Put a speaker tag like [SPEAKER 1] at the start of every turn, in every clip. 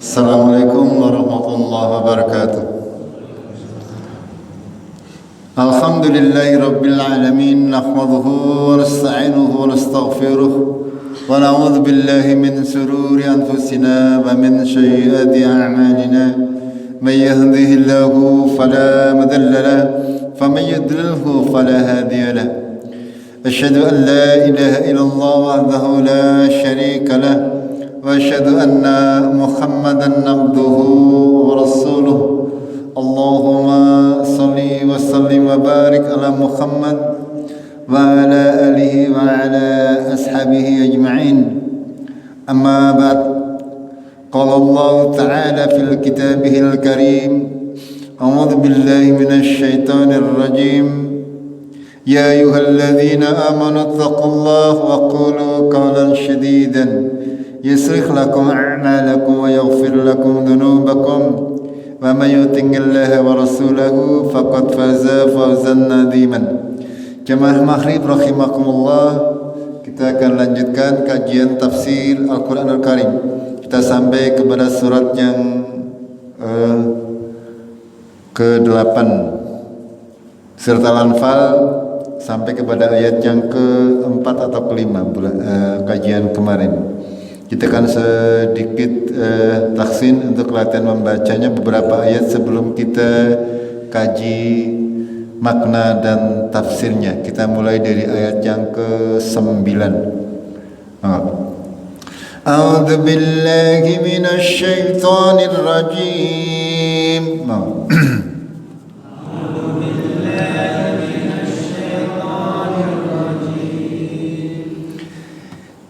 [SPEAKER 1] Assalamualaikum warahmatullahi wabarakatuh. Alhamdulillahi rabbil alamin, nahmaduhu wa nasta'inuhu wa nastaghfiruh wa na'udzu billahi min sururi anfusina wa min sayyiati a'malina. May yahdihillahu fala mudilla lahu wa may yudlilhu fala hadiya lahu. Asyhadu an la ilaha illallah wahdahu la syarika lahu وأشهد أن محمدا عبده ورسوله. اللهم صل وسلم وبارك على محمد وعلى آله وعلى أصحابه أجمعين. أما بعد، قال الله تعالى في كتابه الكريم: أعوذ بالله من الشيطان الرجيم. يا أيها الذين آمنوا اتقوا الله وقولوا قولا سديدا يصلح لكم أعمالكم ويغفر لكم ذنوبكم ومن يطع الله ورسوله فقد فاز فوزا عظيما. Jamaah maghrib rahimakumullah, kita akan lanjutkan kajian tafsir Al-Quran Al-Karim. Kita sampai kepada surat yang ke-8, surat Al-Anfal, sampai kepada ayat yang ke-4 atau ke-5 kajian kemarin. Kita akan sedikit taksin untuk latihan membacanya beberapa ayat sebelum kita kaji makna dan tafsirnya. Kita mulai dari ayat yang ke-9. A'udzu billahi minasy syaithanir rajim.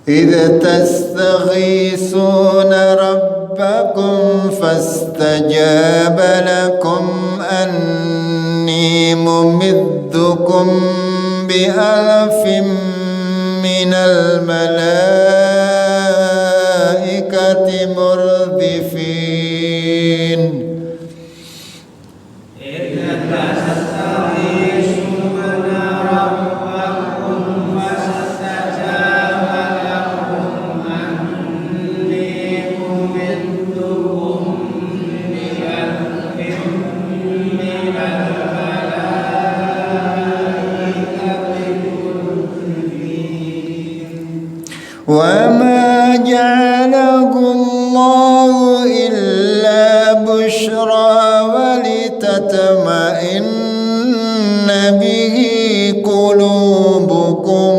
[SPEAKER 1] إذ تستغيثون ربكم فاستجاب لكم أني ممدكم بألف من الملائكة مردفين. وما جعله الله إلا بشرى ولتطمئن به قلوبكم.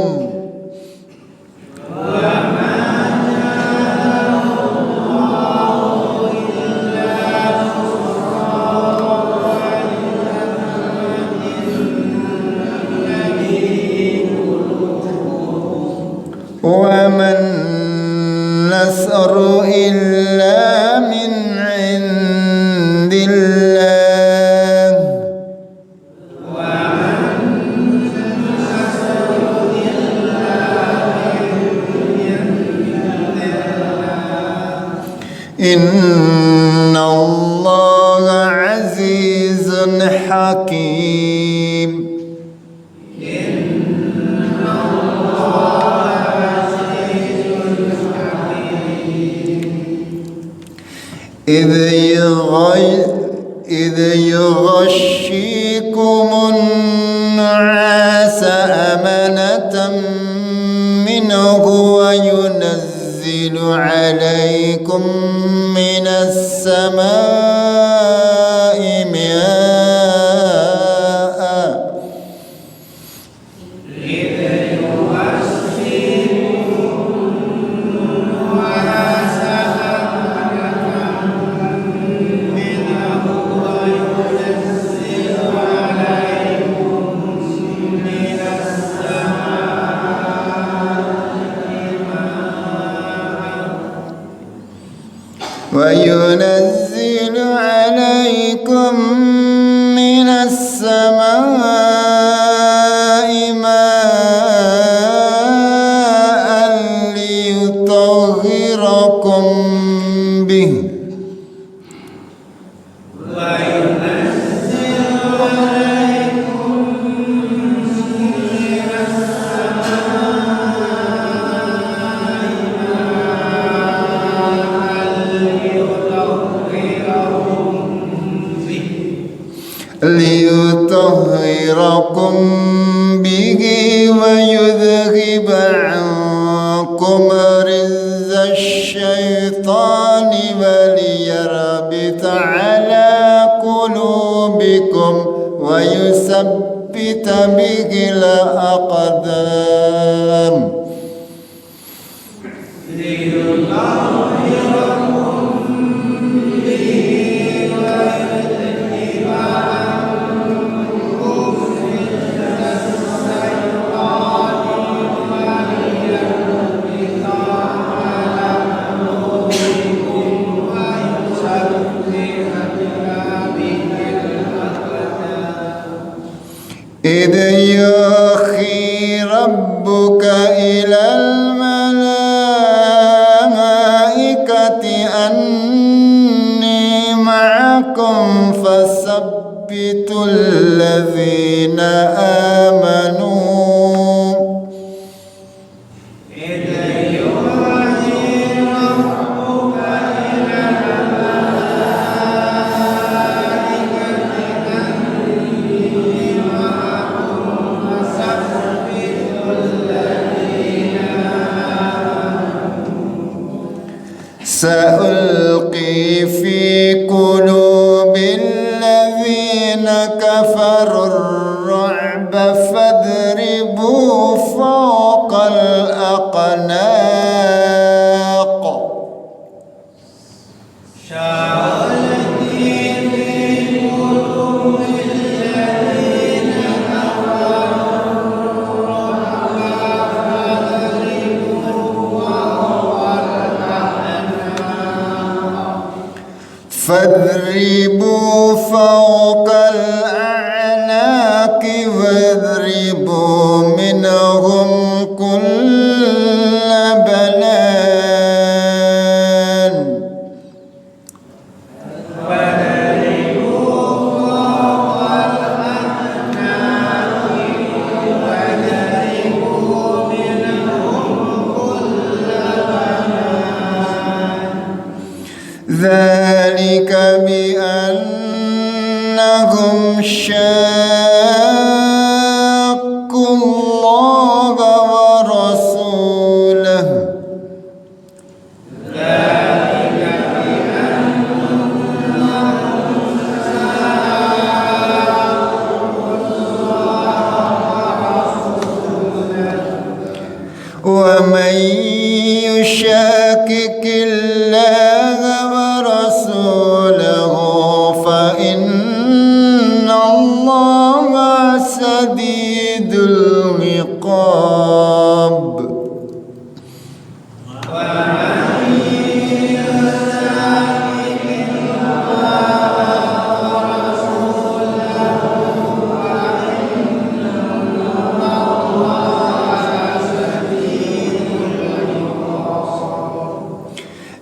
[SPEAKER 1] وما النصر إلا من عند الله. إن الله عزيز حكيم. إذ يغشيكم النعاس أمنة منه وينزل عليكم من السماء ماء. وينزل عليكم من السماء ماء ليطهركم به. liyutahhirakum bihi wa yudhhiba ankum rizzash syaitani wa liyarbita ala qulubikum wa yusabbita bihil aqdam. إذ يوحي ربك إلى الملائكة أني معكم فثبتوا الذين آمنوا سألقي في قلوب الذين كفروا الرعب فاضربوا فوق الأعناق. فاضربوا فوق الأعناق واضربوا منهم كل بنان. ذلك بأنهم شاقوا الله ورسوله. ومن يشاكك الله ورسوله فإن الله شديد العقاب.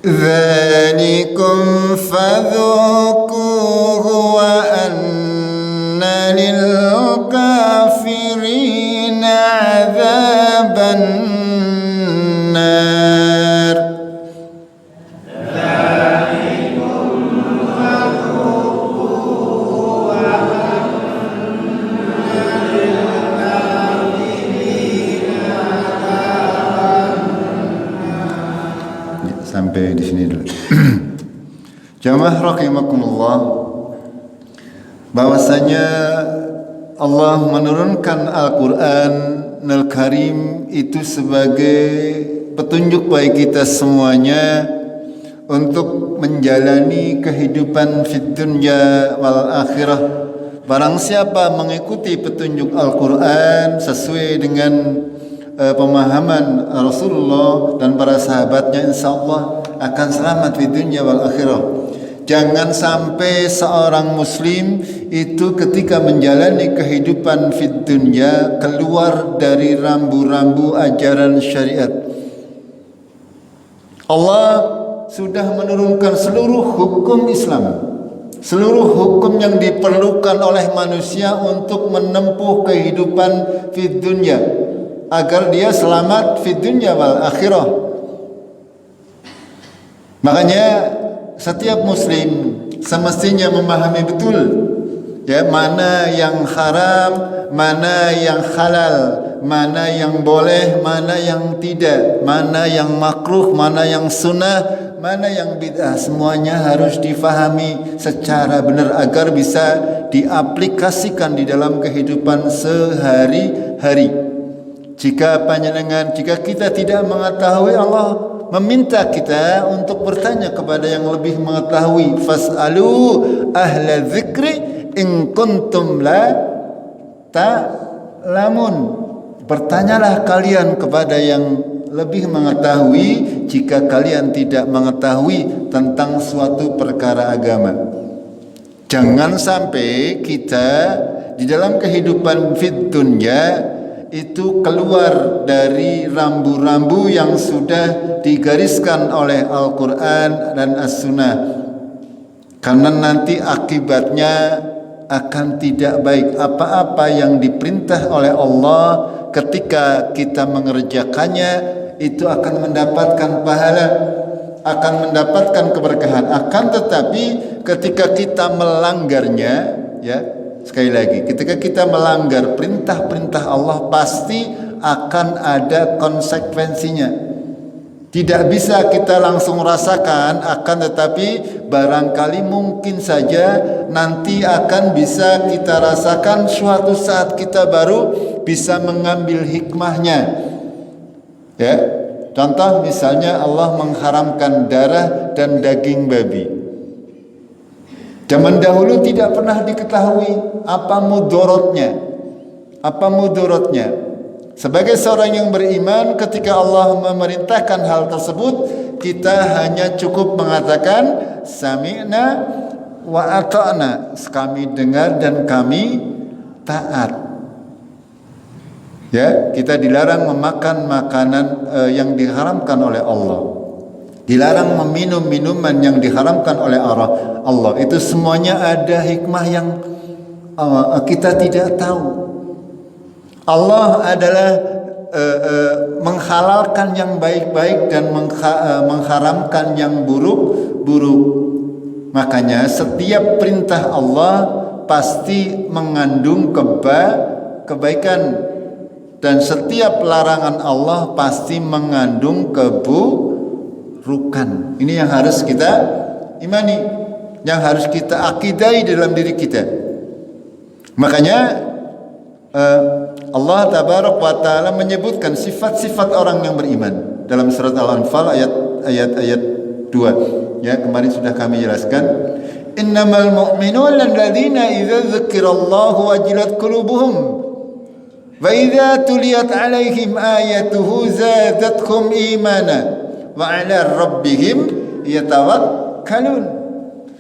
[SPEAKER 1] ذلكم فذوقوه وأن للكافرين عذاب النار. Sampai di sini dulu. Jamaah rahimakumullah, bahwasanya Allah menurunkan Al-Qur'an Al-Karim itu sebagai petunjuk bagi kita semuanya untuk menjalani kehidupan fid dunya wal akhirah. Barang siapa mengikuti petunjuk Al-Qur'an sesuai dengan pemahaman Rasulullah dan para sahabatnya, insyaallah akan selamat di dunia wal akhirah. Jangan sampai seorang muslim itu ketika menjalani kehidupan fid dunya keluar dari rambu-rambu ajaran syariat. Allah sudah menurunkan seluruh hukum Islam, seluruh hukum yang diperlukan oleh manusia untuk menempuh kehidupan fid dunya agar dia selamat fid dunya wal akhirah. Makanya setiap muslim semestinya memahami betul Ya, mana yang haram, mana yang halal, mana yang boleh, mana yang tidak, mana yang makruh, mana yang sunnah, mana yang bid'ah. Semuanya harus difahami secara benar agar bisa diaplikasikan di dalam kehidupan sehari-hari. Jika kita tidak mengetahui, Allah meminta kita untuk bertanya kepada yang lebih mengetahui. Fas'alu ahla dzikri in kuntum la ta'lamun. Bertanyalah kalian kepada yang lebih mengetahui jika kalian tidak mengetahui tentang suatu perkara agama. Jangan sampai kita di dalam kehidupan fid dunya itu keluar dari rambu-rambu yang sudah digariskan oleh Al-Quran dan As-Sunnah, karena nanti akibatnya akan tidak baik. Apa-apa yang diperintah oleh Allah ketika kita mengerjakannya itu akan mendapatkan pahala, akan mendapatkan keberkahan. Akan tetapi ketika kita melanggarnya, ya, sekali lagi, ketika kita melanggar perintah-perintah Allah pasti akan ada konsekuensinya. Tidak bisa kita langsung rasakan, akan tetapi barangkali mungkin saja nanti akan bisa kita rasakan suatu saat kita baru bisa mengambil hikmahnya. Ya, contoh misalnya Allah mengharamkan darah dan daging babi. Zaman dahulu tidak pernah diketahui apa mudorotnya. Sebagai seorang yang beriman, ketika Allah memerintahkan hal tersebut, kita hanya cukup mengatakan sami'na wa ata'na, kami dengar dan kami taat. Ya, kita dilarang memakan makanan yang diharamkan oleh Allah. Dilarang meminum minuman yang diharamkan oleh Allah. Itu semuanya ada hikmah yang kita tidak tahu. Allah adalah menghalalkan yang baik-baik dan mengharamkan yang buruk-buruk. Makanya setiap perintah Allah pasti mengandung kebaikan, dan setiap larangan Allah pasti mengandung keburukan. Ini yang harus kita imani, yang harus kita akidai dalam diri kita. Makanya Allah tabarak wa ta'ala menyebutkan sifat-sifat orang yang beriman dalam surat Al-Anfal ayat 2. Ya, kemarin sudah kami jelaskan. Innamal mu'minuna alladzina idza dzukirallahu wajilat qulubuhum wa idza tuliyat 'alaihim ayatuhu zadatkum imana wa 'ala rabbihim yatawakkalun.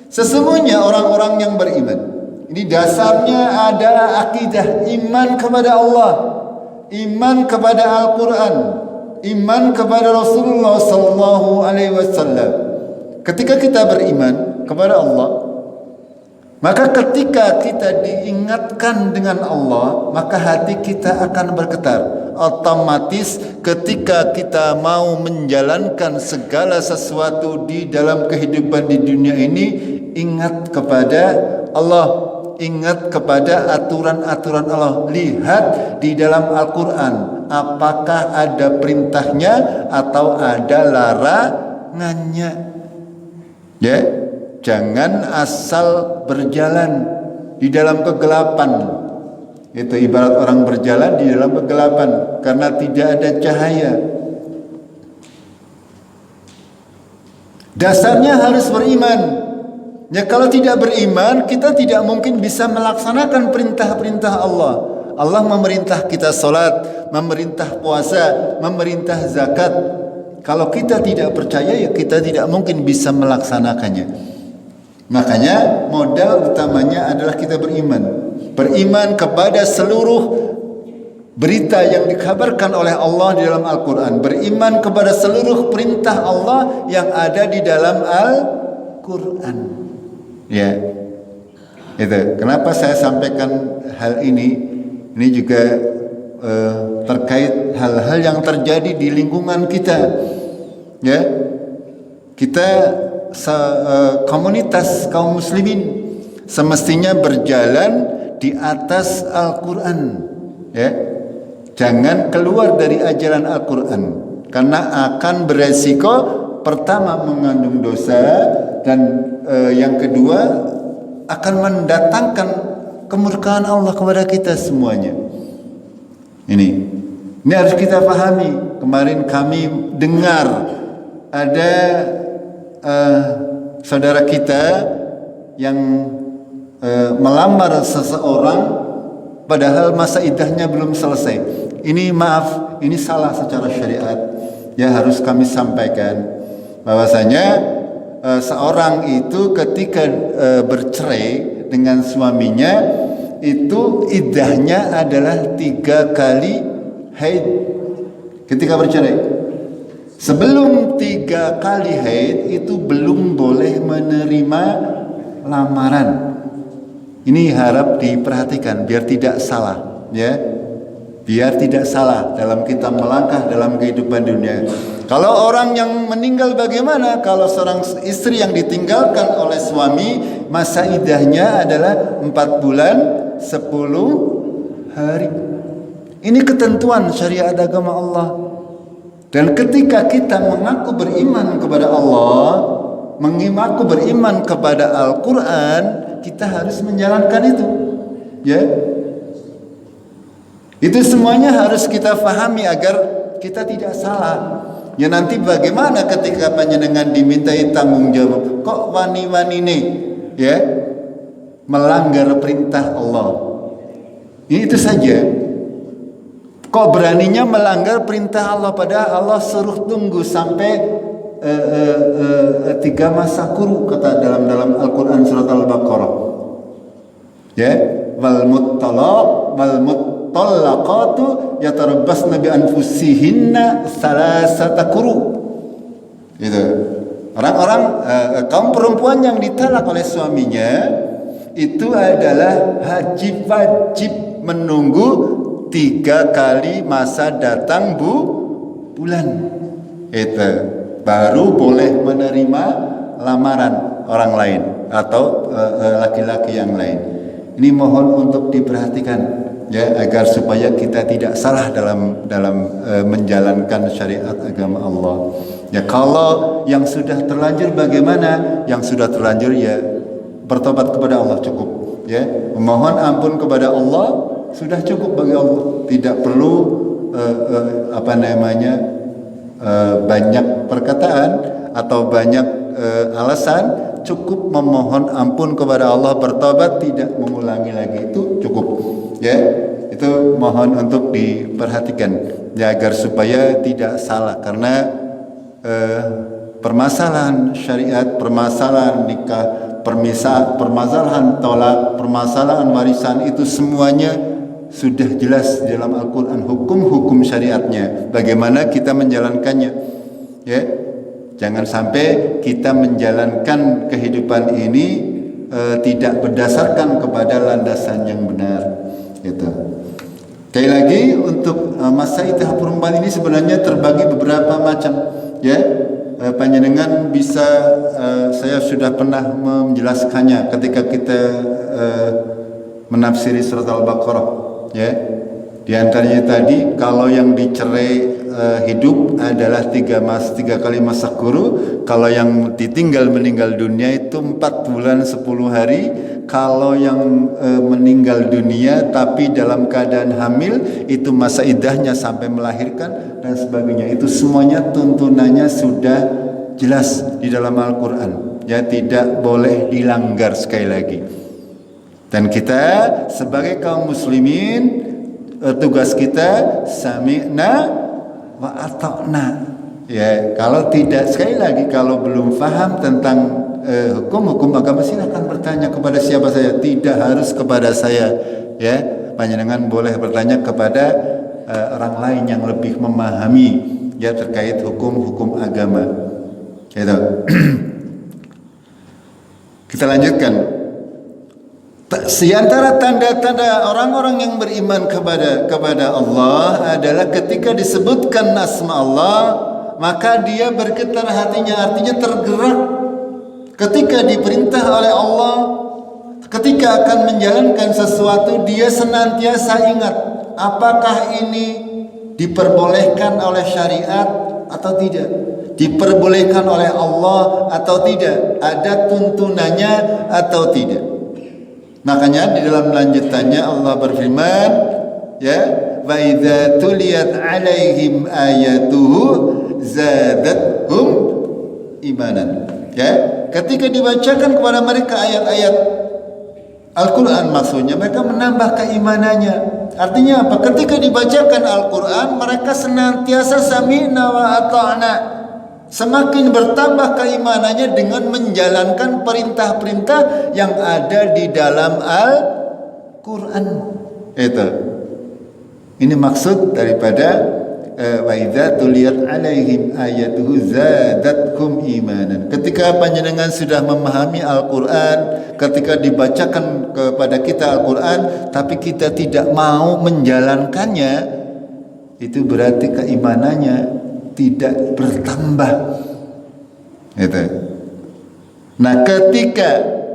[SPEAKER 1] Sesungguhnya orang-orang yang beriman, ini dasarnya adalah akidah iman kepada Allah, iman kepada Al-Quran, iman kepada Rasulullah sallallahu alaihi wasallam. Ketika kita beriman kepada Allah, maka ketika kita diingatkan dengan Allah, maka hati kita akan bergetar. Otomatis ketika kita mau menjalankan segala sesuatu di dalam kehidupan di dunia ini, ingat kepada Allah, ingat kepada aturan-aturan Allah. Lihat di dalam Al-Quran, apakah ada perintahnya atau ada larangannya. Ya, jangan asal berjalan di dalam kegelapan. Itu ibarat orang berjalan di dalam kegelapan karena tidak ada cahaya. Dasarnya harus beriman. Ya, kalau tidak beriman, kita tidak mungkin bisa melaksanakan perintah-perintah Allah. Allah memerintah kita salat, memerintah puasa, memerintah zakat. Kalau kita tidak percaya, ya kita tidak mungkin bisa melaksanakannya. Makanya modal utamanya adalah kita beriman. Beriman kepada seluruh berita yang dikabarkan oleh Allah di dalam Al-Quran. Beriman kepada seluruh perintah Allah yang ada di dalam Al-Quran. Ya, itu kenapa saya sampaikan hal ini. Ini juga terkait hal-hal yang terjadi di lingkungan kita. Ya, kita komunitas kaum muslimin semestinya berjalan di atas Al-Quran, ya. Jangan keluar dari ajaran Al-Quran, karena akan beresiko pertama mengandung dosa, dan yang kedua akan mendatangkan kemurkaan Allah kepada kita semuanya. Ini harus kita pahami. Kemarin kami dengar ada saudara kita yang melamar seseorang padahal masa iddahnya belum selesai. Ini maaf, ini salah secara syariat. Ya, harus kami sampaikan bahwasanya seorang itu ketika bercerai dengan suaminya itu iddahnya adalah 3 kali haid ketika bercerai. Sebelum 3 kali haid itu belum boleh menerima lamaran. Ini harap diperhatikan biar tidak salah, ya. Biar tidak salah dalam kita melangkah dalam kehidupan dunia. Kalau orang yang meninggal bagaimana? Kalau seorang istri yang ditinggalkan oleh suami, masa iddahnya adalah 4 bulan 10 hari. Ini ketentuan syariat agama Allah. Dan ketika kita mengaku beriman kepada Allah, mengaku beriman kepada Al-Quran, kita harus menjalankan itu, ya. Itu semuanya harus kita pahami agar kita tidak salah. Ya, nanti bagaimana ketika panjenengan dimintai tanggung jawab, kok wani-wani nih, ya, melanggar perintah Allah. Itu saja. Kok beraninya melanggar perintah Allah, padahal Allah suruh tunggu sampai 3 masa kuru, kata dalam Al-Quran surat Al-Baqarah. Ya, wal mutallaqatu yatarabbasna bi anfusihinna salasata quru. Itu. Orang-orang kaum perempuan yang ditalak oleh suaminya itu adalah wajib menunggu 3 kali masa datang bulan. Itu baru boleh menerima lamaran orang lain atau laki-laki yang lain. Ini mohon untuk diperhatikan, ya, agar supaya kita tidak salah dalam menjalankan syariat agama Allah. Ya, kalau yang sudah terlanjur bagaimana? Yang sudah terlanjur ya bertobat kepada Allah cukup, ya. Memohon ampun kepada Allah sudah cukup bagi Allah. Tidak perlu banyak perkataan atau banyak alasan. Cukup memohon ampun kepada Allah, bertobat, tidak mengulangi lagi, itu cukup, ya. Itu mohon untuk diperhatikan, ya, agar supaya tidak salah, karena permasalahan syariat, permasalahan nikah, permasalahan tolak, permasalahan warisan, itu semuanya sudah jelas di dalam Al-Quran, hukum-hukum syariatnya, bagaimana kita menjalankannya, ya. Jangan sampai kita menjalankan kehidupan ini tidak berdasarkan kepada landasan yang benar, gitu. Sekali lagi, untuk masa iddah perempuan ini sebenarnya terbagi beberapa macam, ya. Panjenengan bisa, saya sudah pernah menjelaskannya ketika kita menafsiri surat Al-Baqarah, ya. Di antaranya tadi, kalau yang dicerai hidup adalah 3 kali masa kuru. Kalau yang ditinggal meninggal dunia itu 4 bulan 10 hari. Kalau yang meninggal dunia tapi dalam keadaan hamil, itu masa iddahnya sampai melahirkan dan sebagainya. Itu semuanya tuntunannya sudah jelas di dalam Al-Quran, ya, tidak boleh dilanggar sekali lagi. Dan kita sebagai kaum muslimin, tugas kita sami'na wa ata'na. Ya, kalau tidak, sekali lagi, kalau belum paham tentang hukum agama, silakan bertanya kepada siapa saja, tidak harus kepada saya, ya. Panjenengan boleh bertanya kepada orang lain yang lebih memahami, ya, terkait hukum agama. Gitu. Kita lanjutkan. Di antara tanda-tanda orang-orang yang beriman kepada Allah adalah ketika disebutkan asma Allah, maka dia bergetar hatinya, artinya tergerak. Ketika diperintah oleh Allah, ketika akan menjalankan sesuatu dia senantiasa ingat apakah ini diperbolehkan oleh syariat atau tidak, diperbolehkan oleh Allah atau tidak, ada tuntunannya atau tidak. Makanya di dalam lanjutannya Allah berfirman, ya, wa idza tuliyat alaihim ayatuhu zadathum imanan. Ya, ketika dibacakan kepada mereka ayat-ayat Al-Quran, maksudnya mereka menambah keimanannya. Artinya apa? Ketika dibacakan Al-Quran, mereka senantiasa sami'na wa ata'na, semakin bertambah keimanannya dengan menjalankan perintah-perintah yang ada di dalam Al-Quran. Itu. Ini maksud daripada wa idza tuliyat alaihim ayatuhu zadatkum imanan. Ketika panjenengan sudah memahami Al-Qur'an, ketika dibacakan kepada kita Al-Qur'an tapi kita tidak mau menjalankannya, itu berarti keimanannya tidak bertambah. Gitu. Nah,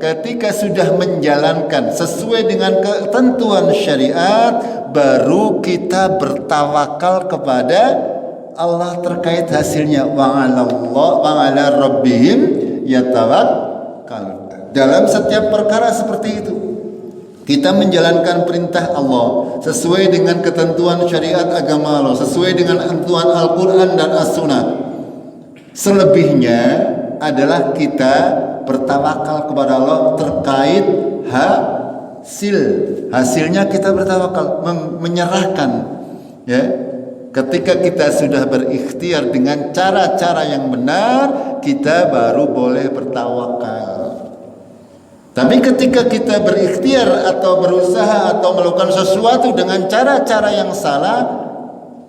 [SPEAKER 1] ketika sudah menjalankan sesuai dengan ketentuan syariat, baru kita bertawakal kepada Allah terkait hasilnya. Wa 'ala rabbihim yatawakkal. Dalam setiap perkara seperti itu, kita menjalankan perintah Allah sesuai dengan ketentuan syariat agama Allah, sesuai dengan ketentuan Al-Quran dan As-Sunnah. Selebihnya adalah kita bertawakal kepada Allah terkait hasilnya kita bertawakal, menyerahkan. Ya, ketika kita sudah berikhtiar dengan cara-cara yang benar, kita baru boleh bertawakal. Tapi ketika kita berikhtiar atau berusaha atau melakukan sesuatu dengan cara-cara yang salah,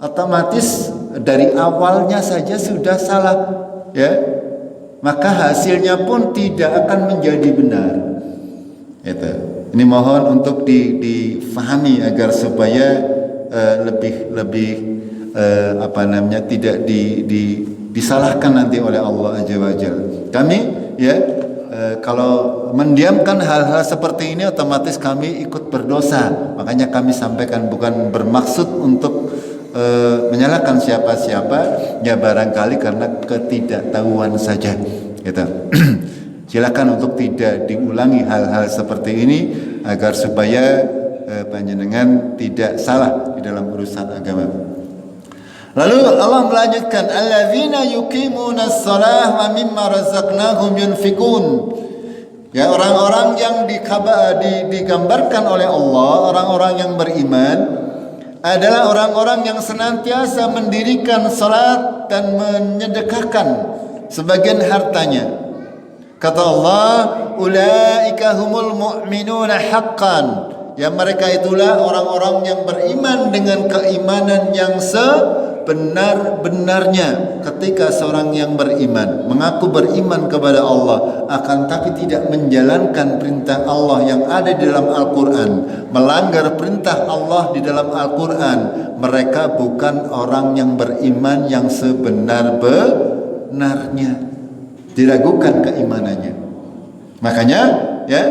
[SPEAKER 1] otomatis dari awalnya saja sudah salah, ya, maka hasilnya pun tidak akan menjadi benar. Itu. Ini mohon untuk difahami agar supaya lebih tidak disalahkan nanti oleh Allah Azza wa Jalla. Kami, ya, kalau mendiamkan hal-hal seperti ini otomatis kami ikut berdosa. Makanya kami sampaikan, bukan bermaksud untuk menyalahkan siapa-siapa, ya, barangkali karena ketidaktahuan saja, gitu. Silakan untuk tidak diulangi hal-hal seperti ini agar supaya panjenengan tidak salah di dalam urusan agama. Lalu Allah melanjutkan, alladzina yuqimunas shalah wa mimma razaqnahum yunfikun. Ya, orang-orang yang digambarkan oleh Allah, orang-orang yang beriman adalah orang-orang yang senantiasa mendirikan salat dan menyedekahkan sebagian hartanya. Kata Allah, ulaika humul mu'minuna haqqan. Ya, mereka itulah orang-orang yang beriman dengan keimanan yang sebenar-benarnya. Ketika seorang yang beriman mengaku beriman kepada Allah, akan tapi tidak menjalankan perintah Allah yang ada di dalam Al-Quran, melanggar perintah Allah di dalam Al-Quran, mereka bukan orang yang beriman yang sebenar-benarnya. Diragukan keimanannya. Makanya, ya,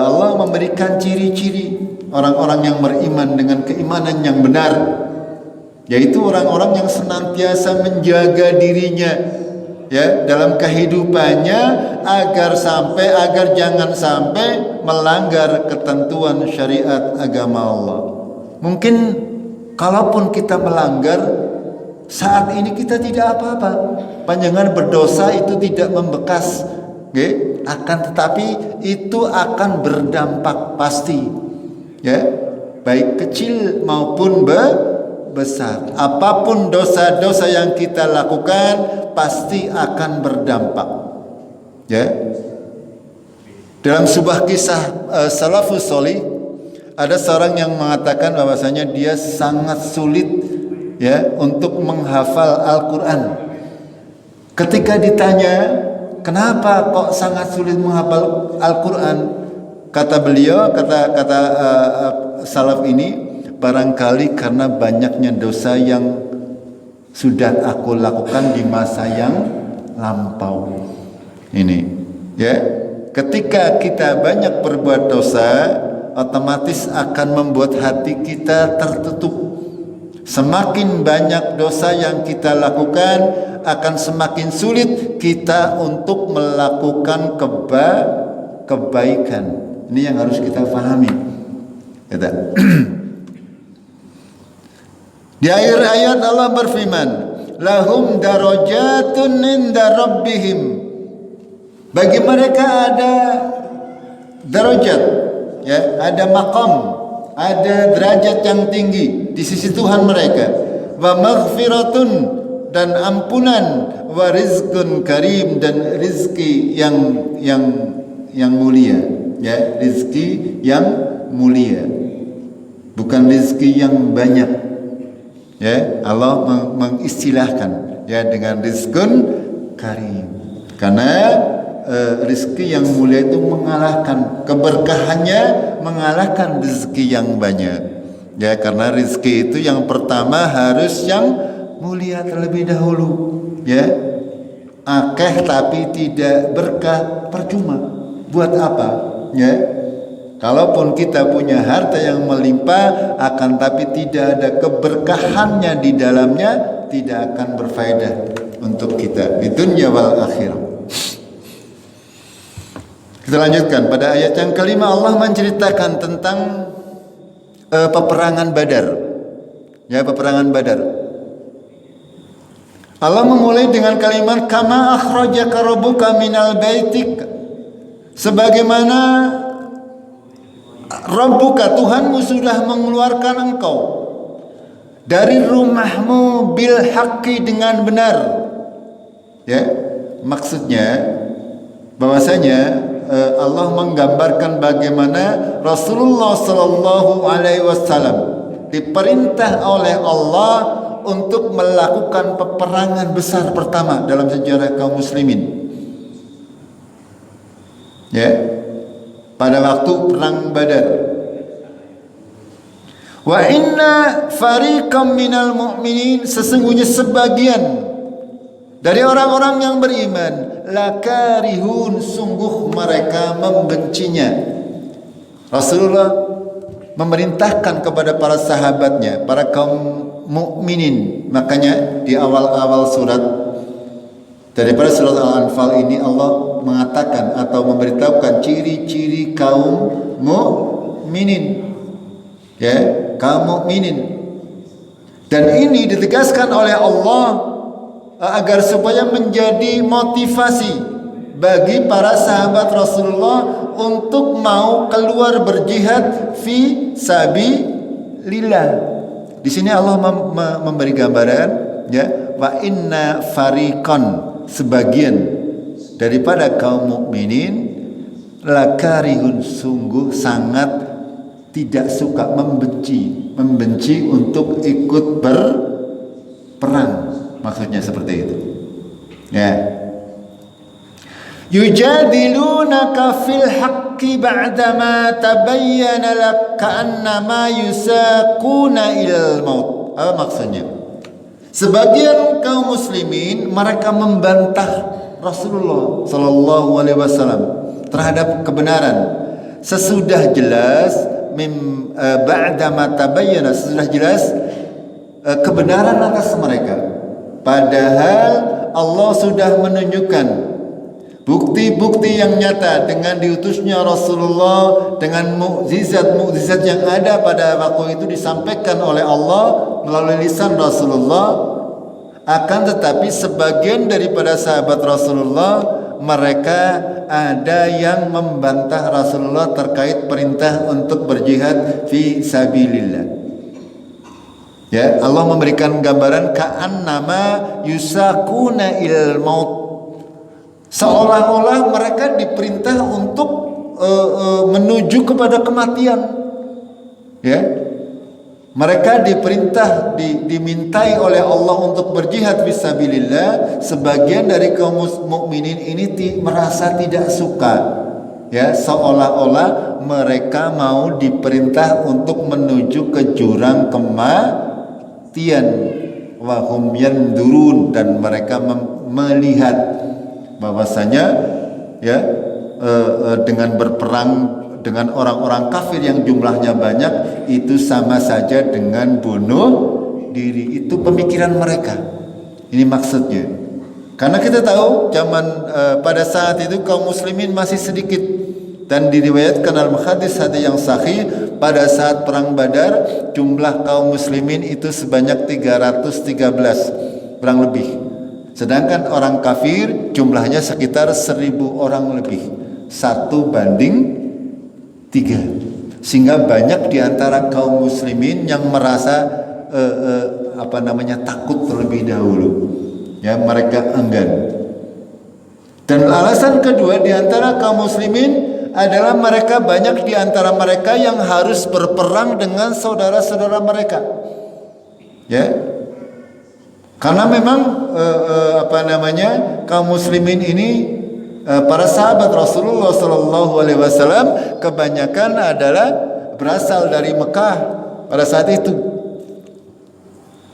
[SPEAKER 1] Allah memberikan ciri-ciri orang-orang yang beriman dengan keimanan yang benar, yaitu orang-orang yang senantiasa menjaga dirinya, ya, dalam kehidupannya agar jangan sampai melanggar ketentuan syariat agama Allah. Mungkin kalaupun kita melanggar saat ini kita tidak apa-apa, panjangan berdosa itu tidak membekas, okay? Akan tetapi itu akan berdampak pasti, ya, baik kecil maupun besar. Apapun dosa-dosa yang kita lakukan pasti akan berdampak, ya. Dalam sebuah kisah salafus sholih, ada seorang yang mengatakan bahwasanya dia sangat sulit, ya, untuk menghafal Al-Quran. Ketika ditanya, kenapa kok sangat sulit menghafal Al-Quran? Kata beliau, kata salaf ini, barangkali karena banyaknya dosa yang sudah aku lakukan di masa yang lampau. Ini, ya, Ketika kita banyak berbuat dosa, otomatis akan membuat hati kita tertutup. Semakin banyak dosa yang kita lakukan, akan semakin sulit kita untuk melakukan kebaikan. Ini yang harus kita pahami. Di akhir ayat Allah berfirman, lahum darajatun inda rabbihim. Bagi mereka ada darajat, ya, ada maqam, ada derajat yang tinggi di sisi Tuhan mereka. Wa maghfiratun, dan ampunan, wa rizqun karim, dan rizki yang mulia, ya, rizki yang mulia, bukan rizki yang banyak, ya. Allah mengistilahkan, ya, dengan rizqun karim, karena rizki yang mulia itu mengalahkan, keberkahannya mengalahkan rizki yang banyak, ya, karena rizki itu yang pertama harus yang mulia terlebih dahulu, ya. Akeh tapi tidak berkah, percuma. Buat apa, ya? Kalaupun kita punya harta yang melimpah, akan tapi tidak ada keberkahannya di dalamnya, tidak akan berfaedah untuk kita di dunia wal akhirah. Kita lanjutkan pada ayat yang kelima. Allah menceritakan tentang peperangan Badar, ya, peperangan Badar. Allah memulai dengan kalimat kama akhrajaka rabbuka minal baitik, sebagaimana Rabbuka, Tuhanmu sudah mengeluarkan engkau dari rumahmu bil haqqi, dengan benar, ya. Maksudnya bahwasanya Allah menggambarkan bagaimana Rasulullah sallallahu alaihi wasallam diperintah oleh Allah untuk melakukan peperangan besar pertama dalam sejarah kaum muslimin, ya, pada waktu perang Badar. Wa inna fariqam minal mu'minin, sesungguhnya sebagian dari orang-orang yang beriman, lakarihun, sungguh mereka membencinya. Rasulullah memerintahkan kepada para sahabatnya, para kaum mukminin. Makanya di awal-awal surat, daripada surat Al-Anfal ini, Allah mengatakan atau memberitahukan ciri-ciri kaum mukminin, ya, kaum mukminin. Dan ini ditegaskan oleh Allah agar supaya menjadi motivasi bagi para sahabat Rasulullah untuk mau keluar berjihad fi sabilillah. Di sini Allah memberi gambaran, ya, wa inna fariqan, sebagian daripada kaum mukminin, lakarihun, sungguh sangat tidak suka, membenci untuk ikut berperang. Maksudnya seperti itu, ya. Yujadilunaka fil haqqi ba'dama tabayyana lak ka'annama yusaquna ilal maut. Apa maksudnya? Sebagian kaum muslimin mereka membantah Rasulullah sallallahu alaihi wasallam terhadap kebenaran sesudah jelas, ba'dama tabayyana, sesudah jelas kebenaran atas mereka. Padahal Allah sudah menunjukkan bukti-bukti yang nyata dengan diutusnya Rasulullah, dengan mukjizat-mukjizat yang ada pada waktu itu disampaikan oleh Allah melalui lisan Rasulullah. Akan tetapi sebagian daripada sahabat Rasulullah, mereka ada yang membantah Rasulullah terkait perintah untuk berjihad fi sabilillah. Ya, Allah memberikan gambaran ka'annama yusakuna ilal maut, seolah-olah mereka diperintah untuk menuju kepada kematian, ya. Mereka diperintah, dimintai oleh Allah untuk berjihad fisabilillah. Sebagian dari kaum mukminin ini merasa tidak suka, ya, seolah-olah mereka mau diperintah untuk menuju ke jurang kematian. Wahum yandurun, dan mereka melihat bahwasanya, ya, dengan berperang dengan orang-orang kafir yang jumlahnya banyak itu sama saja dengan bunuh diri. Itu pemikiran mereka. Ini maksudnya. Karena kita tahu zaman pada saat itu kaum muslimin masih sedikit, dan diriwayatkan dalam hadis yang sahih pada saat perang Badar jumlah kaum muslimin itu sebanyak 313 kurang lebih. Sedangkan orang kafir jumlahnya sekitar 1000 orang lebih. 1:3, sehingga banyak di antara kaum muslimin yang merasa takut terlebih dahulu, ya, mereka enggan. Dan alasan kedua di antara kaum muslimin adalah mereka banyak di antara mereka yang harus berperang dengan saudara-saudara mereka, ya, karena memang kaum muslimin ini para sahabat Rasulullah SAW kebanyakan adalah berasal dari Mekah pada saat itu,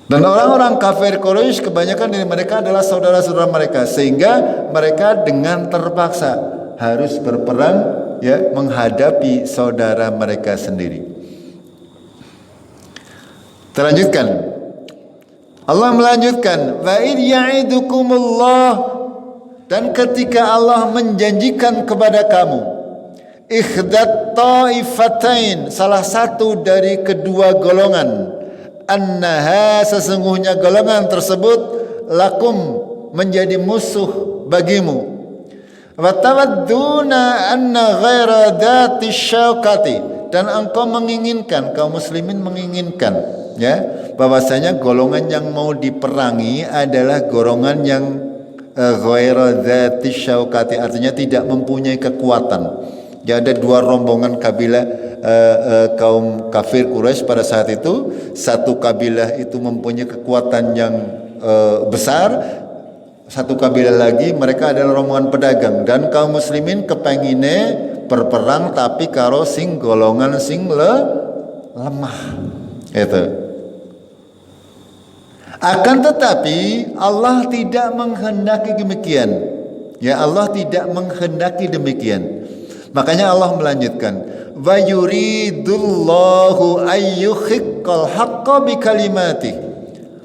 [SPEAKER 1] dan orang-orang kafir Quraisy kebanyakan dari mereka adalah saudara-saudara mereka, sehingga mereka dengan terpaksa harus berperang, ya, menghadapi saudara mereka sendiri. Terlanjutkan, Allah melanjutkan, wa id ya'idukumullah, dan ketika Allah menjanjikan kepada kamu, ikhdat ta'ifatain, salah satu dari kedua golongan, annaha, sesungguhnya golongan tersebut, lakum, menjadi musuh bagimu, wa tawadduna anna ghaira dzati syaukati, dan engkau menginginkan, kaum muslimin menginginkan, ya, bahwasanya golongan yang mau diperangi adalah golongan yang ghaira dzati syaukati, artinya tidak mempunyai kekuatan. Ya, ada dua rombongan kabilah kaum kafir Quraisy pada saat itu. Satu kabilah itu mempunyai kekuatan yang besar, satu kabilah lagi mereka adalah rombongan pedagang, dan kaum muslimin kepengine berperang tapi karo sing golongan sing lemah itu. Akan tetapi Allah tidak menghendaki demikian, ya, Allah tidak menghendaki demikian. Makanya Allah melanjutkan, wa yuridullahu ayyuhiqqal haqqa bikalimati,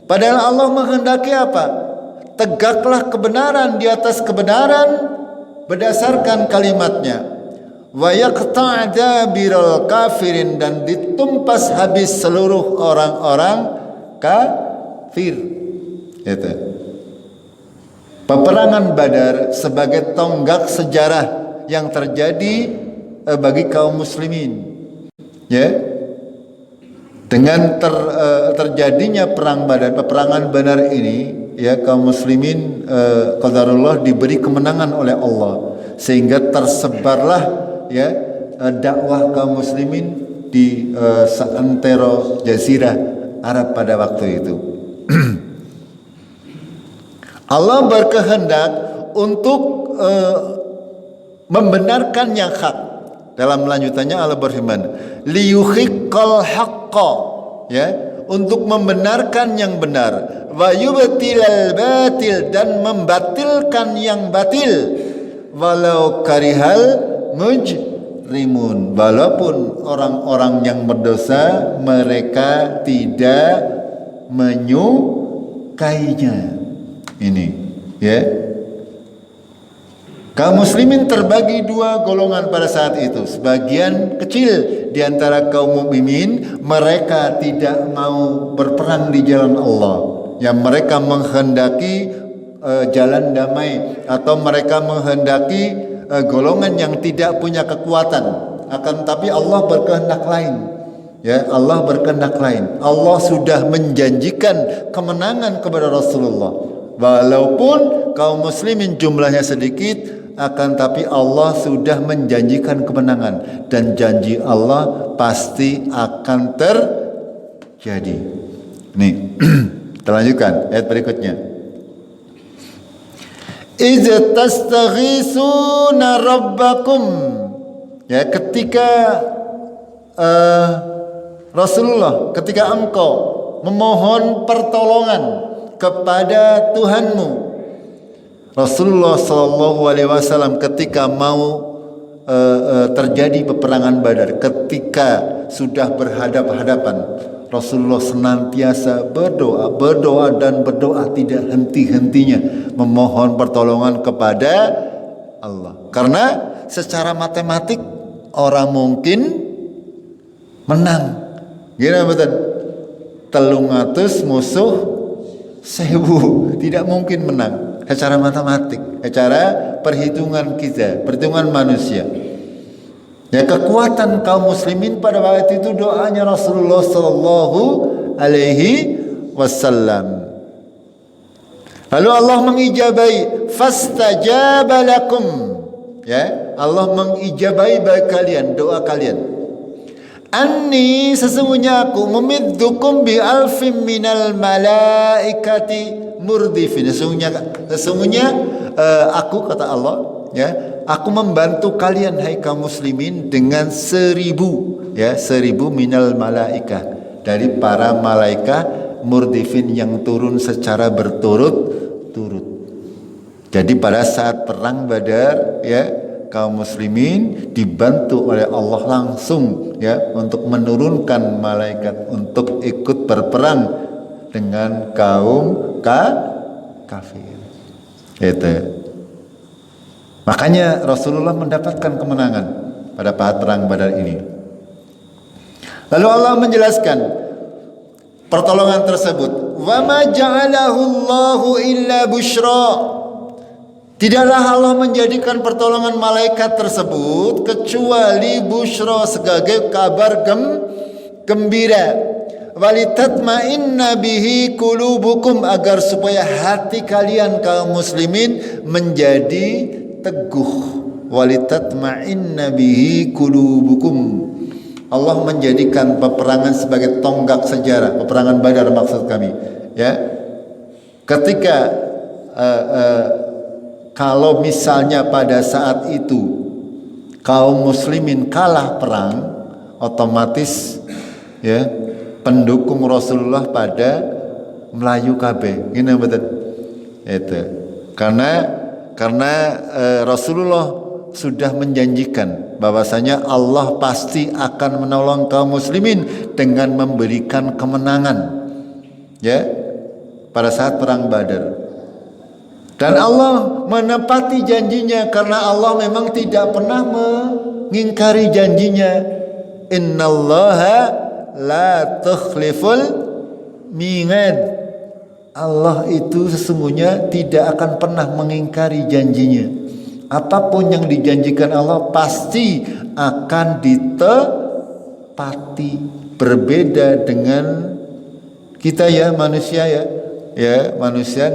[SPEAKER 1] padahal Allah menghendaki apa? Tegaklah kebenaran di atas kebenaran berdasarkan kalimatnya. Wa yaqta' dabiral kafirin, dan ditumpas habis seluruh orang-orang kafir. Itu. Peperangan Badar sebagai tonggak sejarah yang terjadi bagi kaum muslimin, ya. Dengan terjadinya perang Badar, peperangan Badar ini, ya, kaum muslimin qadarullah diberi kemenangan oleh Allah, sehingga tersebarlah, ya, dakwah kaum muslimin di seantero jazirah Arab pada waktu itu. Allah berkehendak untuk membenarkan yang hak. Dalam lanjutannya Allah berfirman, liyuhiqqal haqqa, ya, untuk membenarkan yang benar, wa yubtilal batil, dan membatilkan yang batil, walau karihal mujrimun, walaupun orang-orang yang berdosa mereka tidak menyukainya. Ini, ya, kaum muslimin terbagi dua golongan pada saat itu. Sebagian kecil di antara kaum mukminin mereka tidak mau berperang di jalan Allah, yang mereka menghendaki jalan damai, atau mereka menghendaki golongan yang tidak punya kekuatan. Akan tapi Allah berkehendak lain, ya, Allah berkehendak lain. Allah sudah menjanjikan kemenangan kepada Rasulullah, walaupun kaum muslimin jumlahnya sedikit, akan tapi Allah sudah menjanjikan kemenangan, dan janji Allah pasti akan terjadi. Nih, kita lanjutkan ayat berikutnya. Iz tastaghisuna rabbakum, ya, ketika Rasulullah, ketika engkau memohon pertolongan kepada Tuhanmu. Rasulullah SAW ketika mau terjadi peperangan Badar, ketika sudah berhadap-hadapan, Rasulullah senantiasa berdoa dan berdoa tidak henti-hentinya memohon pertolongan kepada Allah. Karena secara matematik orang mungkin menang. Gimana betul? 300 musuh 1000, tidak mungkin menang secara matematik, secara perhitungan kita, perhitungan manusia. Ya, kekuatan kaum muslimin pada waktu itu doanya Rasulullah sallallahu alaihi wasallam. Lalu Allah mengijabai, fastajaba lakum. Ya, Allah mengijabai bagi kalian doa kalian. Anni, sesungguhnya aku, memiddukum bi alfim minal malaikati murdifin. Sesungguhnya aku, kata Allah, ya, aku membantu kalian hai kaum muslimin dengan 1000 minal malaikah, dari para malaikat murdifin yang turun secara berturut-turut. Jadi pada saat perang Badar, ya, kaum muslimin dibantu oleh Allah langsung, ya, untuk menurunkan malaikat untuk ikut berperang dengan kaum kafir. Itu. Makanya Rasulullah mendapatkan kemenangan pada perang Badar ini. Lalu Allah menjelaskan pertolongan tersebut. Wa ma ja'alahu Allahu illa busyra. Tidaklah Allah menjadikan pertolongan malaikat tersebut kecuali busyra, sebagai kabar gembira. Walitatma'inna bihi qulubukum, agar supaya hati kalian kaum muslimin menjadi teguh. Walitatma'inna bihi qulubukum. Allah menjadikan peperangan sebagai tonggak sejarah, peperangan Badar maksud kami, ya. Ketika kalau misalnya pada saat itu kaum muslimin kalah perang, otomatis, ya, pendukung Rasulullah pada melayu kabeh. Gini betul. Itu. Karena Rasulullah sudah menjanjikan bahwasanya Allah pasti akan menolong kaum muslimin dengan memberikan kemenangan, ya, pada saat perang Badar. Dan Allah menepati janjinya, karena Allah memang tidak pernah mengingkari janjinya. Innallaha la tukhliful mi'ad. Allah itu sesungguhnya tidak akan pernah mengingkari janjinya. Apapun yang dijanjikan Allah pasti akan ditepati. Berbeda dengan kita, ya, manusia, ya. Ya, manusia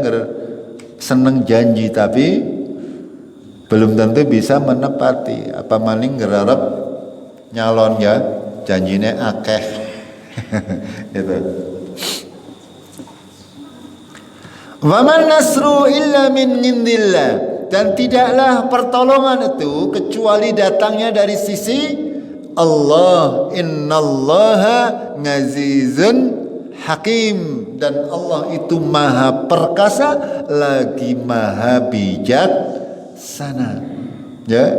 [SPEAKER 1] seneng janji tapi belum tentu bisa menepati. Apa maning ngerarep nyalon, ya, janjine akeh. Itu. Wa man nasru illa min indillah, dan tidaklah pertolongan itu kecuali datangnya dari sisi Allah. Innallaha ngazizun hakim, dan Allah itu maha perkasa lagi maha bijaksana. Ya,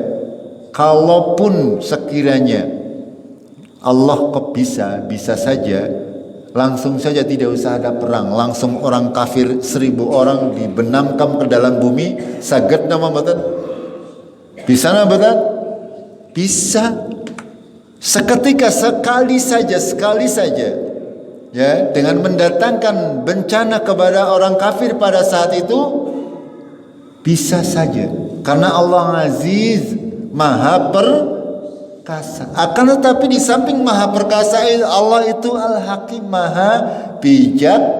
[SPEAKER 1] kalaupun sekiranya Allah kok bisa saja langsung saja tidak usah ada perang, langsung orang kafir 1000 orang dibenamkan ke dalam bumi, saged nama betul? Bisa nama betul? Bisa. Seketika, sekali saja, ya, dengan mendatangkan bencana kepada orang kafir pada saat itu bisa saja, karena Allah Aziz, maha perkasa. Akan tetapi di samping maha perkasa, Allah itu Al-Hakim, maha bijaksana.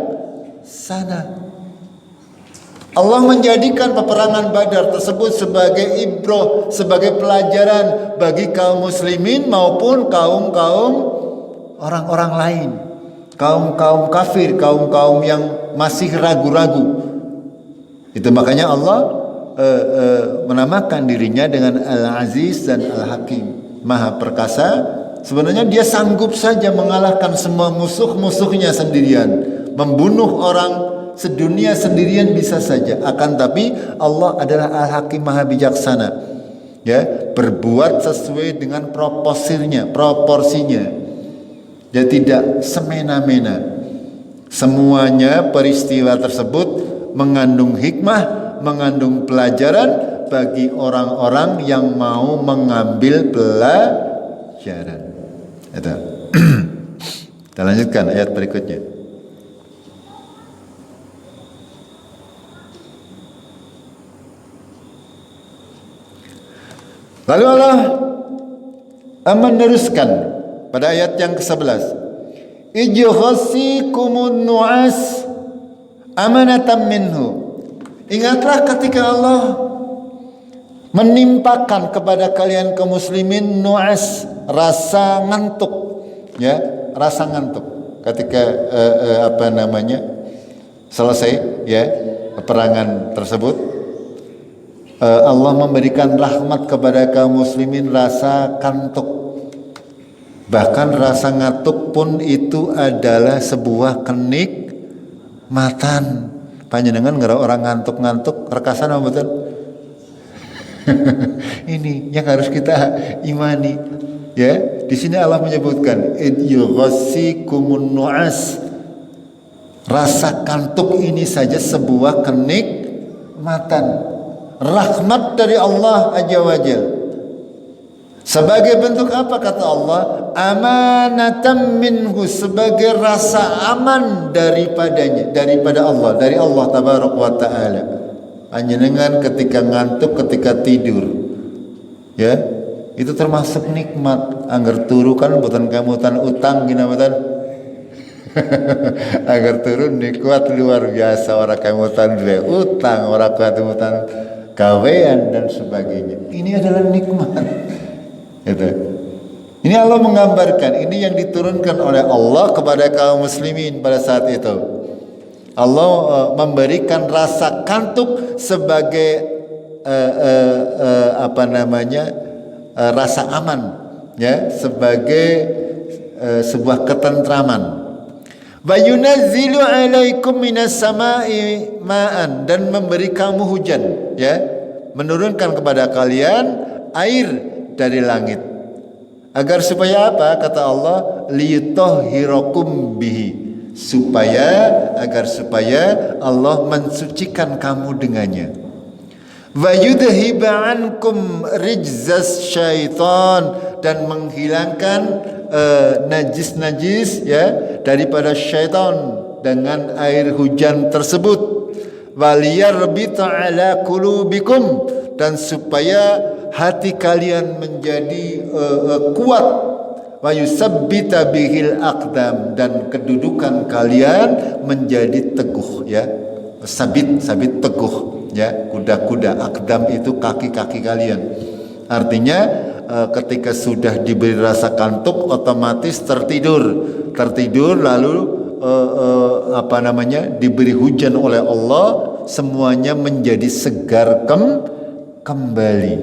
[SPEAKER 1] Allah menjadikan peperangan Badar tersebut sebagai ibrah, sebagai pelajaran bagi kaum muslimin maupun kaum orang-orang lain, kaum kafir, kaum yang masih ragu-ragu. Itu makanya Allah menamakan dirinya dengan Al-Aziz dan Al-Hakim, maha perkasa. Sebenarnya dia sanggup saja mengalahkan semua musuh-musuhnya sendirian, membunuh orang sedunia sendirian bisa saja. Akan tapi Allah adalah Al-Hakim, maha bijaksana. ya, berbuat sesuai dengan proporsinya, ya, tidak semena-mena. Semuanya peristiwa tersebut mengandung hikmah, mengandung pelajaran bagi orang-orang yang mau mengambil pelajaran. Itu. Kita lanjutkan ayat berikutnya. Lalu Allah meneruskan pada ayat yang ke-11. Ijghasikumun nu'as amanatan minhu. Ingatlah ketika Allah menimpakan kepada kalian kaum muslimin nu'as, rasa ngantuk, ya, rasa ngantuk ketika selesai, ya, peperangan tersebut. Allah memberikan rahmat kepada kaum muslimin rasa kantuk. Bahkan rasa ngantuk pun itu adalah sebuah kenikmatan. Panjenengan ngera orang ngantuk-ngantuk rekasan apa betul? Ini yang harus kita imani. Ya, di sini Allah menyebutkan yughasikumun nu'as. Rasa kantuk ini saja sebuah kenikmatan. Rahmat dari Allah Azza wa Jalla. Sebagai bentuk apa kata Allah? Amanatan minhu, sebagai rasa aman daripadanya, daripada Allah, dari Allah tabaraka wa taala. Panjenengan ketika ngantuk, ketika tidur, ya, itu termasuk nikmat. Angger turu kan bukan kamutan utang gina bukan. Agar turun nikmat luar biasa, orang kamutan utang, orang kamutan gawean dan sebagainya. Ini adalah nikmat. Itu. Ini Allah menggambarkan, ini yang diturunkan oleh Allah kepada kaum muslimin pada saat itu. Allah memberikan rasa kantuk sebagai rasa aman, ya, sebagai sebuah ketentraman. Wa yunazzilu 'alaikum minas sama'i ma'an, dan memberi kamu hujan, ya, menurunkan kepada kalian air dari langit. Agar supaya apa? Kata Allah, liyutahhirakum bihi, agar supaya Allah mensucikan kamu dengannya. Wa yudhiba ankum rijzas syaitan, dan menghilangkan najis-najis, ya, daripada syaitan dengan air hujan tersebut. Waliyarbita ala qulubikum, dan supaya hati kalian menjadi kuat. Wa yusabbita bihil aqdam, dan kedudukan kalian menjadi teguh, ya, sabit teguh, ya, kuda-kuda. Aqdam itu kaki-kaki kalian. Artinya ketika sudah diberi rasa kantuk otomatis tertidur lalu diberi hujan oleh Allah, semuanya menjadi segar kembali,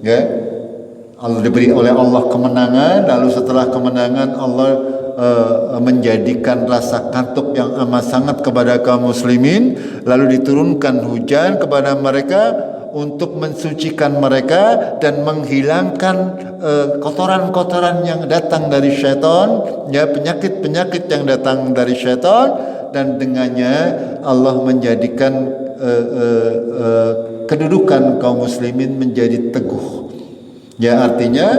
[SPEAKER 1] ya. Allah diberi oleh Allah kemenangan, lalu setelah kemenangan Allah menjadikan rasa kantuk yang amat sangat kepada kaum muslimin, lalu diturunkan hujan kepada mereka untuk mensucikan mereka dan menghilangkan kotoran-kotoran yang datang dari syaitan, ya, penyakit-penyakit yang datang dari syaitan, dan dengannya Allah menjadikan kedudukan kaum muslimin menjadi teguh. Ya, artinya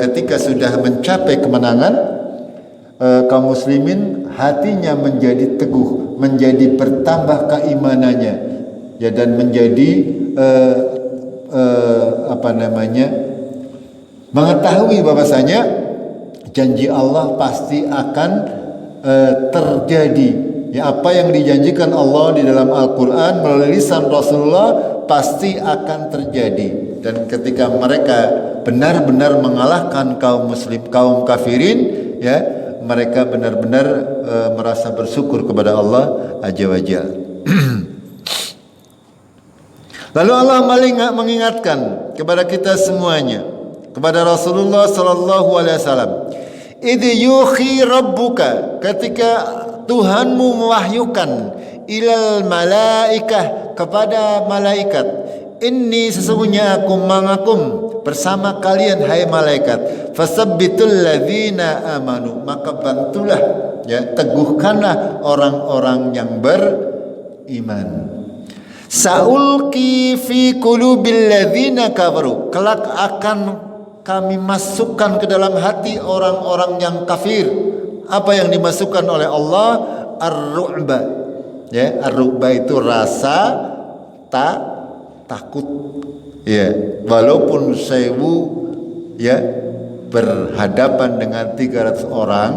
[SPEAKER 1] ketika sudah mencapai kemenangan, kaum muslimin hatinya menjadi teguh, menjadi bertambah keimanannya, ya, dan menjadi mengetahui bahwasanya janji Allah pasti akan terjadi. Ya, apa yang dijanjikan Allah di dalam Al-Quran melalui lisan Rasulullah pasti akan terjadi. Dan ketika mereka benar-benar mengalahkan kaum kafirin, ya, mereka benar-benar merasa bersyukur kepada Allah Azza wa Jalla. Lalu Allah mengingatkan kepada kita semuanya, kepada Rasulullah sallallahu alaihi wasallam, idh yuhi rabbuka, ketika Tuhanmu mewahyukan, ilal malaikah, kepada malaikat, inni, sesungguhnya aku mangakum, bersama kalian hai malaikat. Fasabbitul ladzina amanu, maka bantulah, ya, teguhkanlah orang-orang yang beriman. Saulqi fi qulubil ladzina kafaru, kelak akan kami masukkan ke dalam hati orang-orang yang kafir. Apa yang dimasukkan oleh Allah? Ar-ru'ba, ya, ar-ru'ba itu rasa takut, ya, walaupun sewu, ya, berhadapan dengan 300 orang,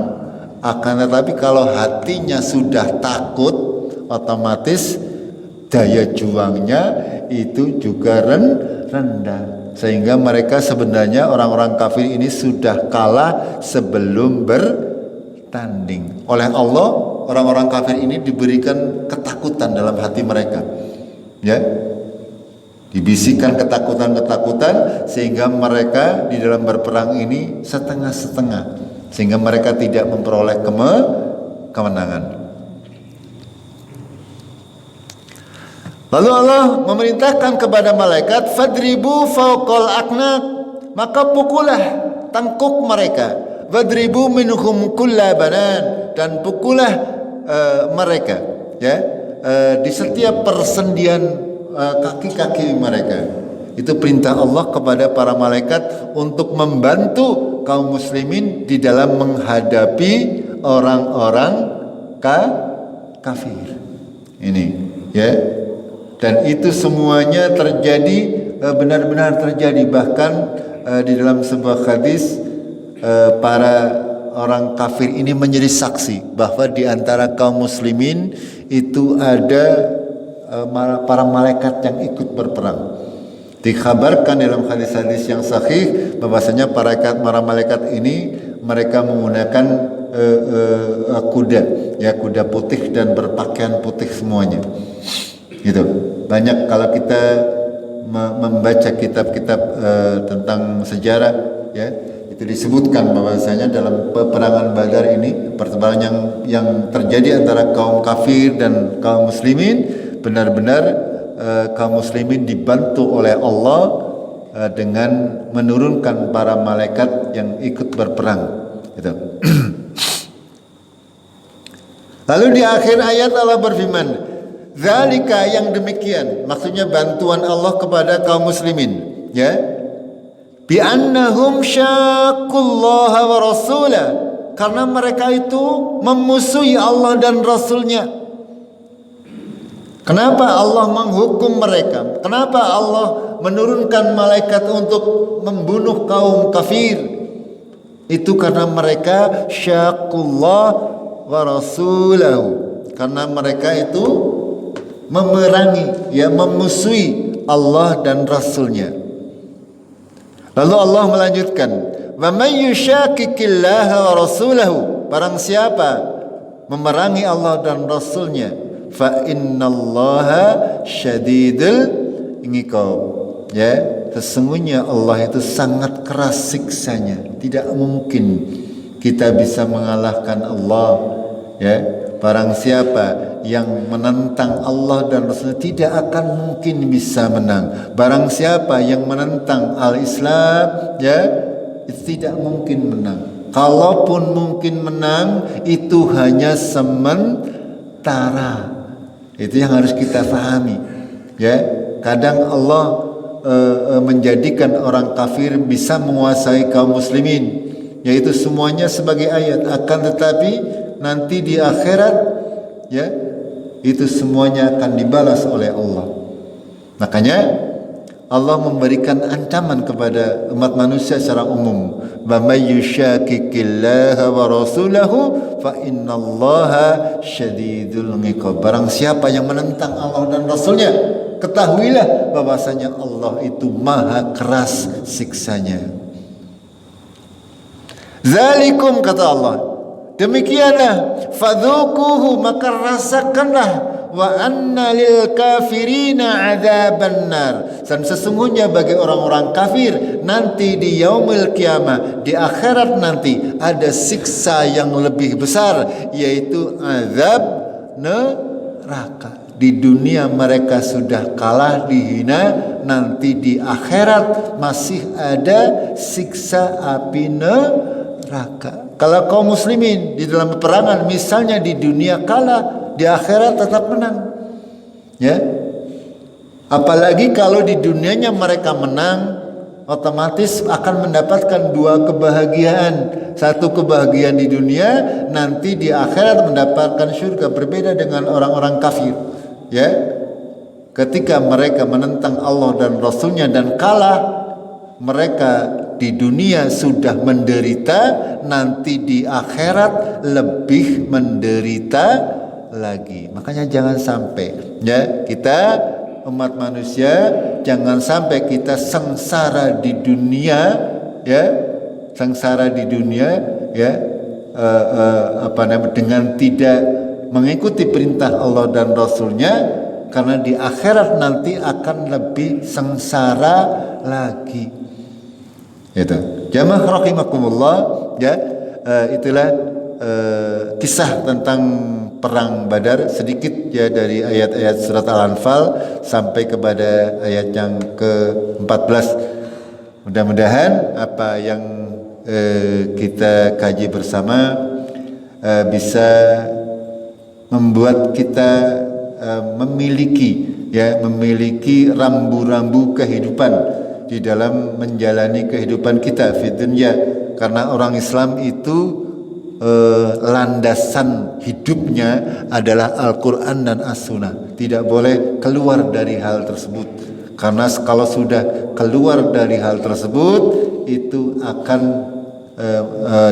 [SPEAKER 1] akan tetapi kalau hatinya sudah takut, otomatis daya juangnya itu juga rendah. Sehingga mereka sebenarnya orang-orang kafir ini sudah kalah sebelum bertanding. Oleh Allah, orang-orang kafir ini diberikan ketakutan dalam hati mereka, ya, dibisikkan ketakutan sehingga mereka di dalam berperang ini setengah-setengah, sehingga mereka tidak memperoleh kemenangan. Lalu Allah memerintahkan kepada malaikat, fadribu fawqal aknaq, maka pukullah tangkuk mereka, wadribu minhum kulla banan, dan pukullah mereka, ya, di setiap persendian kaki-kaki mereka. Itu perintah Allah kepada para malaikat untuk membantu kaum muslimin di dalam menghadapi orang-orang kafir ini, ya. Dan itu semuanya terjadi, benar-benar terjadi. Bahkan di dalam sebuah hadis, para orang kafir ini menjadi saksi bahwa di antara kaum muslimin itu ada para malaikat yang ikut berperang. Dikabarkan dalam hadis-hadis yang sahih bahwasanya para malaikat ini mereka menggunakan kuda, ya, kuda putih dan berpakaian putih semuanya. Gitu. Banyak kalau kita membaca kitab-kitab tentang sejarah, ya, itu disebutkan bahwasanya dalam peperangan Badar ini, pertempuran yang terjadi antara kaum kafir dan kaum muslimin, benar-benar kaum muslimin dibantu oleh Allah dengan menurunkan para malaikat yang ikut berperang, gitu. Lalu di akhir ayat Allah berfirman, zalika, yang demikian, maksudnya bantuan Allah kepada kaum muslimin, ya, bi annahum syaqqullaha wa rasulah, karena mereka itu memusuhi Allah dan Rasulnya. Kenapa Allah menghukum mereka? Kenapa Allah menurunkan malaikat untuk membunuh kaum kafir? Itu karena mereka syaqqullah wa rasulahu, karena mereka itu memerangi, ya, memusuhi Allah dan Rasulnya. Lalu Allah melanjutkan, wa may yushaqiqillaha wa rasulahu, barang siapa memerangi Allah dan Rasulnya, fa innallaha syadidul iqab, ya, sesungguhnya Allah itu sangat keras siksanya. Tidak mungkin kita bisa mengalahkan Allah, ya. Barang siapa yang menentang Allah dan Rasulnya tidak akan mungkin bisa menang. Barang siapa yang menentang al-Islam, ya, itu tidak mungkin menang. Kalaupun mungkin menang, itu hanya sementara. Itu yang harus kita pahami, ya. Kadang Allah menjadikan orang kafir bisa menguasai kaum muslimin, yaitu semuanya sebagai ayat. Akan tetapi nanti di akhirat, ya, itu semuanya akan dibalas oleh Allah. Makanya Allah memberikan ancaman kepada umat manusia secara umum, wa may yushaqiqillaha wa rasulahu fa innallaha syadidul iqab. Barang siapa yang menentang Allah dan Rasulnya, ketahuilah bahwasanya Allah itu maha keras siksanya. Zalikum, kata Allah, demikianlah, fadzuquhu, maka rasakanlah, wa anna lil kafirina adzaban nar, dan sesungguhnya bagi orang-orang kafir nanti di yaumil kiamah, di akhirat nanti, ada siksa yang lebih besar, yaitu azab neraka. di dunia mereka sudah kalah, dihina, nanti di akhirat masih ada siksa api neraka. Kalau kaum muslimin di dalam peperangan misalnya di dunia kalah, di akhirat tetap menang. Ya. Apalagi kalau di dunianya mereka menang, otomatis akan mendapatkan dua kebahagiaan. Satu kebahagiaan di dunia, nanti di akhirat mendapatkan surga. Berbeda dengan orang-orang kafir. Ya, ketika mereka menentang Allah dan Rasulnya dan kalah, mereka di dunia sudah menderita, nanti di akhirat lebih menderita lagi. Makanya jangan sampai ya kita umat manusia jangan sampai kita sengsara di dunia, ya, sengsara di dunia, ya, dengan tidak mengikuti perintah Allah dan Rasulnya, karena di akhirat nanti akan lebih sengsara lagi. Itu. Jamaah rahimakumullah, ya, itulah kisah tentang perang Badar, sedikit ya dari ayat-ayat surat Al-Anfal sampai kepada ayat yang ke-14. Mudah-mudahan apa yang kita kaji bersama bisa membuat kita memiliki rambu-rambu kehidupan di dalam menjalani kehidupan kita di dunia, karena orang Islam itu landasan hidupnya adalah Al-Quran dan As-Sunnah. Tidak boleh keluar dari hal tersebut, karena kalau sudah keluar dari hal tersebut itu akan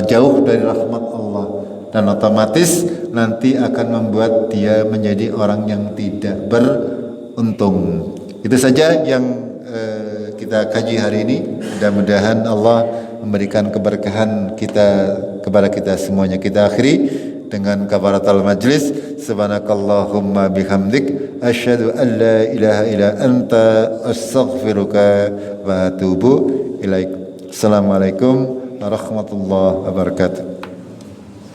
[SPEAKER 1] jauh dari rahmat Allah, dan otomatis nanti akan membuat dia menjadi orang yang tidak beruntung. Itu saja yang kita kaji hari ini. Mudah-mudahan Allah memberikan keberkahan kepada kita semuanya. Kita akhiri dengan kafaratul majlis. Subhanakallahumma bihamdik asyhadu an la ilaha illa anta astaghfiruka wa atubu ilaik. Assalamualaikum warahmatullahi wabarakatuh.